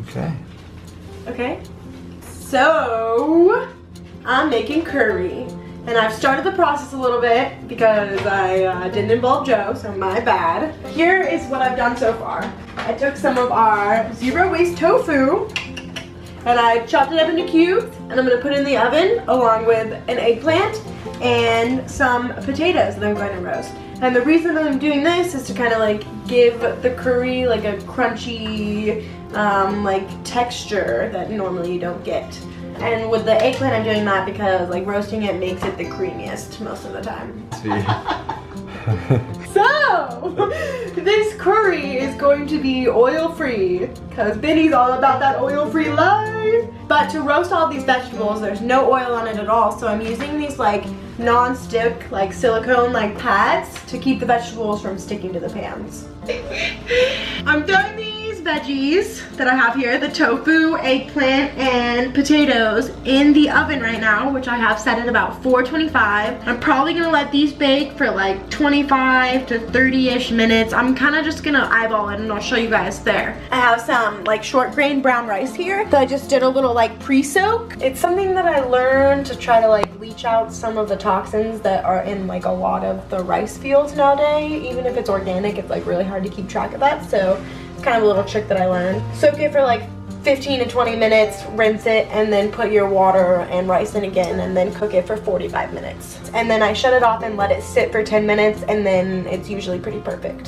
Okay. Okay. So, I'm making curry. And I've started the process a little bit because I didn't involve Joe, so my bad. Here is what I've done so far. I took some of our zero waste tofu and I chopped it up into cubes and I'm gonna put it in the oven along with an eggplant and some potatoes that I'm going to roast. And the reason that I'm doing this is to kind of like give the curry like a crunchy like texture that normally you don't get. And with the eggplant I'm doing that because like roasting it makes it the creamiest most of the time. So, this curry is going to be oil-free because Benny's all about that oil-free life. But to roast all these vegetables, there's no oil on it at all. So I'm using these like non-stick, like silicone like pads to keep the vegetables from sticking to the pans. I'm throwing these veggies that I have here, the tofu, eggplant, and potatoes in the oven right now, which I have set at about 425. I'm probably gonna let these bake for like 25 to 30-ish minutes. I'm kind of just gonna eyeball it and I'll show you guys there. I have some like short grain brown rice here that I just did a little like pre-soak. It's something that I learned to try to like leach out some of the toxins that are in like a lot of the rice fields nowadays. Even if it's organic, it's like really hard to keep track of that. So it's kind of a little trick that I learned. Soak it for like 15 to 20 minutes, rinse it, and then put your water and rice in again, and then cook it for 45 minutes. And then I shut it off and let it sit for 10 minutes, and then it's usually pretty perfect.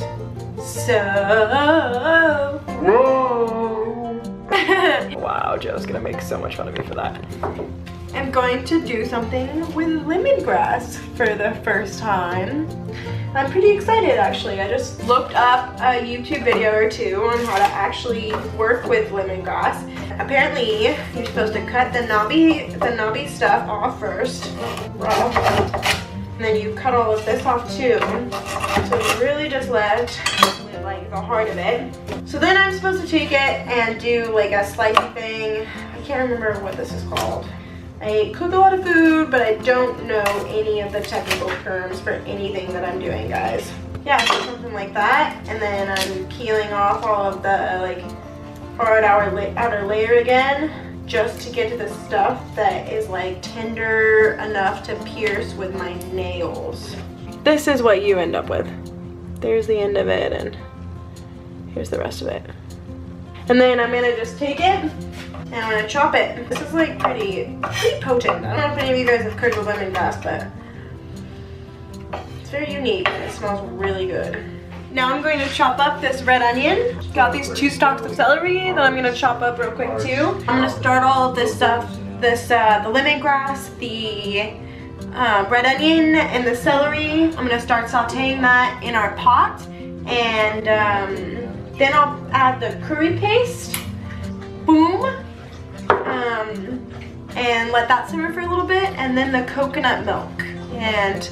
So, whoa. Wow, Joe's gonna make so much fun of me for that. I'm going to do something with lemongrass for the first time. I'm pretty excited actually. I just looked up a YouTube video or two on how to actually work with lemongrass. Apparently, you're supposed to cut the knobby stuff off first, raw, and then you cut all of this off too. So you really just left like the heart of it. So then I'm supposed to take it and do like a slicey thing. I can't remember what this is called. I cook a lot of food, but I don't know any of the technical terms for anything that I'm doing, guys. Yeah, so something like that. And then I'm peeling off all of the like hard outer layer again, just to get to the stuff that is like tender enough to pierce with my nails. This is what you end up with. There's the end of it, and here's the rest of it. And then I'm gonna just take it and I'm gonna chop it. This is like pretty potent. I don't know if any of you guys have cooked with lemongrass, but it's very unique and it smells really good. Now I'm going to chop up this red onion. Got these 2 stalks of celery that I'm gonna chop up real quick too. I'm gonna start all of this stuff, the lemongrass, the red onion, and the celery. I'm gonna start sauteing that in our pot, and then I'll add the curry paste. Boom. And let that simmer for a little bit, and then the coconut milk, and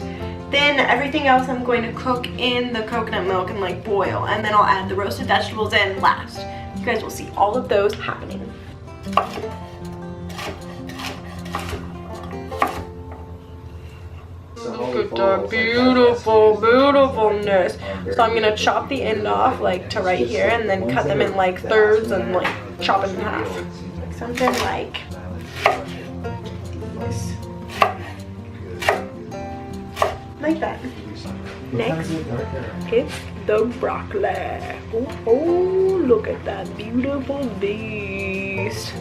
then everything else I'm going to cook in the coconut milk and like boil, and then I'll add the roasted vegetables in last. You guys will see all of those happening. Look at that beautifulness. So I'm gonna chop the end off like to right here, and then cut them in like thirds and like chop them in half. Something like this. Like that. Next, it's the broccoli. Oh, look at that beautiful beast.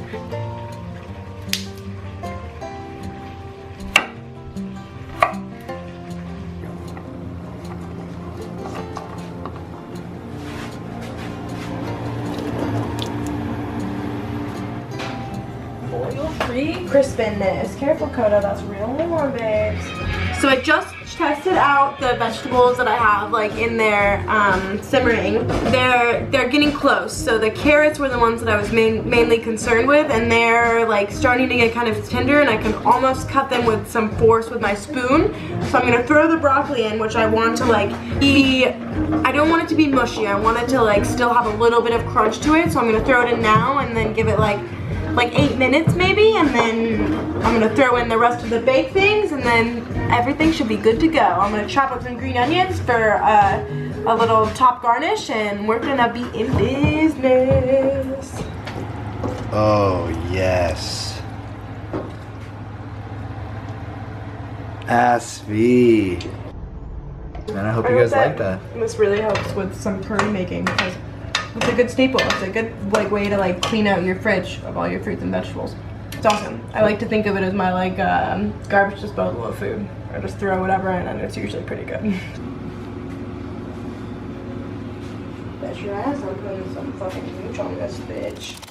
Oil-free crispiness. Careful, Coda, that's real warm, babes. So I just tested out the vegetables that I have like in there simmering. They're getting close. So the carrots were the ones that I was mainly concerned with, and they're like starting to get kind of tender, and I can almost cut them with some force with my spoon. So I'm gonna throw the broccoli in, which I want to like be, I don't want it to be mushy. I want it to like still have a little bit of crunch to it. So I'm gonna throw it in now and then give it like 8 minutes maybe, and then I'm gonna throw in the rest of the baked things, and then everything should be good to go. I'm gonna chop up some green onions for a little top garnish, and we're gonna be in business. Oh, yes. SV. Man, I hope you guys like that. This really helps with some curry making because it's a good staple. It's a good like way to like clean out your fridge of all your fruits and vegetables. It's awesome. I like to think of it as my like garbage disposal of food. I just throw whatever in and it's usually pretty good. Bet your ass I'm putting some fucking nooch on this bitch.